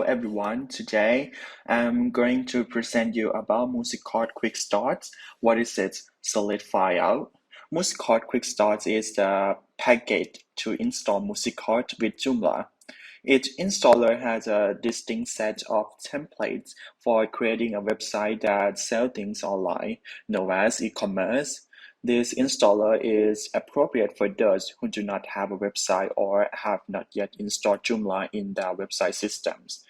everyone. Today I'm going to present you about MooZiicart Quick Start. What is it? So let's find out. MooZiicart Quick Start is the package to install MooZiicart with Joomla. Each installer has a distinct set of templates for creating a website that sells things online, known as e-commerce. This installer is appropriate for those who do not have a website or have not yet installed Joomla in their website systems.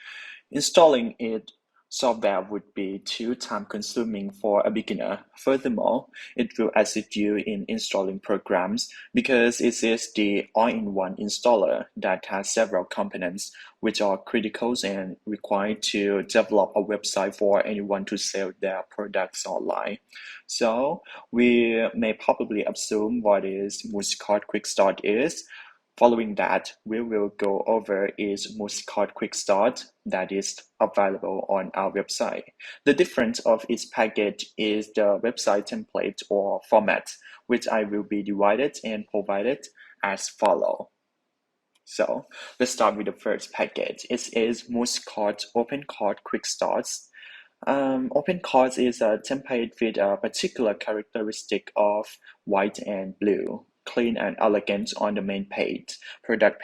Installing it software would be too time-consuming for a beginner. Furthermore, it will assist you in installing programs because it is the all-in-one installer that has several components which are critical and required to develop a website for anyone to sell their products online. So we may probably assume what is MooZiicart Quick Start is. Following that, we will go over is MooZiicart Quick Start that is available on our website. The difference of each package is the website template or format, which I will be divided and provided as follow. So let's start with the first package. It is MooZiicart Opencard Quick Starts. Opencards is a template with a particular characteristic of white and blue, clean and elegant on the main page, product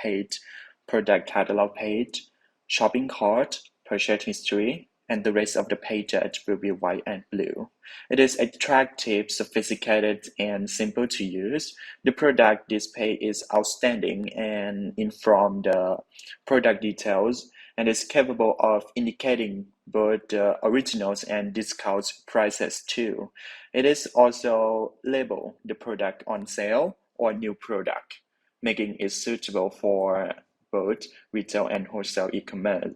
catalog page, shopping cart, purchase history, and the rest of the pages will be white and blue. It is attractive, sophisticated, and simple to use. The product display is outstanding and informs the product details and is capable of indicating both the originals and discount prices too. It is also labeled the product on sale or new product, making it suitable for both retail and wholesale e-commerce.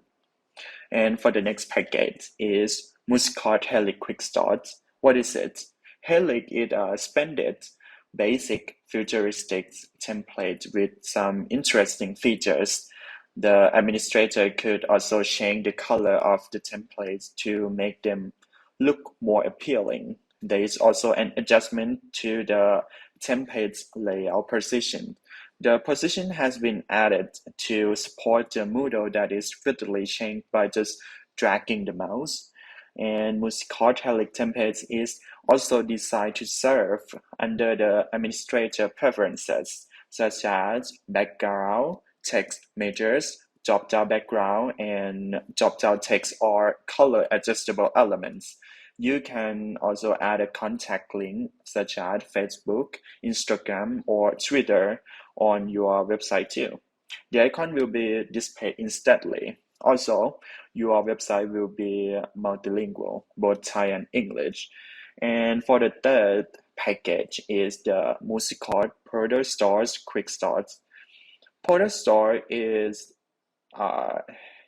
And for the next package is MooZiicart Helix Quick Start. What is it? Helix is a splendid, basic, futuristic template with some interesting features. The administrator could also change the color of the templates to make them look more appealing. There is also an adjustment to the template's layout position. The position has been added to support the modal that is readily changed by just dragging the mouse. And MooZiicart Helix templates is also designed to serve under the administrator preferences, such as background, text measures, drop-down background, and drop-down text or color adjustable elements. You can also add a contact link such as Facebook, Instagram, or Twitter on your website too. The icon will be displayed instantly. Also, your website will be multilingual, both Thai and English. And for the third package is the MooZiicart Protostars Quick Start. Protostar is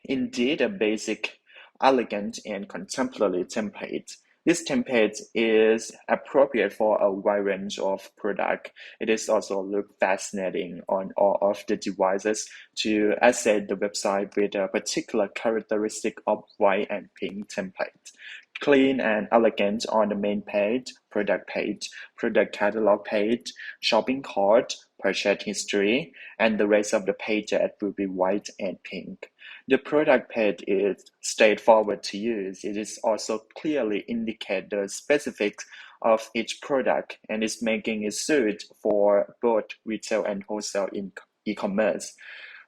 indeed a basic, elegant, and contemporary template. This template is appropriate for a wide range of products. It is also look fascinating on all of the devices to asset the website with a particular characteristic of white and pink template. Clean and elegant on the main page, product catalog page, shopping cart, purchase history, and the rest of the pages will be white and pink. The product page is straightforward to use. It is also clearly indicate the specifics of each product and is making it suit for both retail and wholesale e-commerce.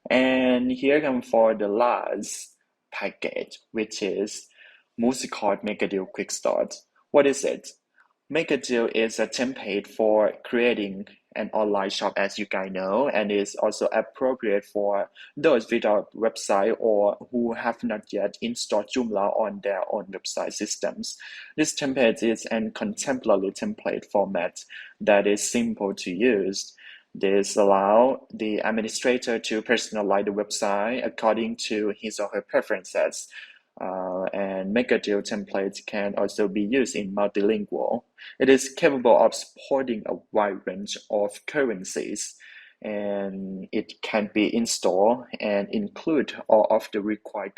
And here comes for the last package, which is MooZiicart MakeADeal Quick Start. What is it? MakeADeal is a template for creating an online shop, as you guys know, and is also appropriate for those without website or who have not yet installed Joomla on their own website systems. This template is an contemporary template format that is simple to use. This allows the administrator to personalize the website according to his or her preferences. And MakeADeal templates can also be used in multilingual. It is capable of supporting a wide range of currencies, and it can be installed and include all of the required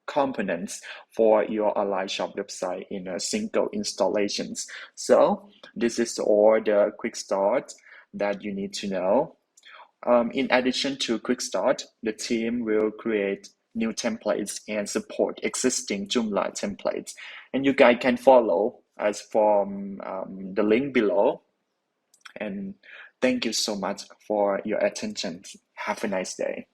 components for your online shop website in a single installation. So this is all the quick start that you need to know. In addition to Quick Start, the team will create new templates and support existing Joomla templates. And you guys can follow us from the link below. And thank you so much for your attention. Have a nice day.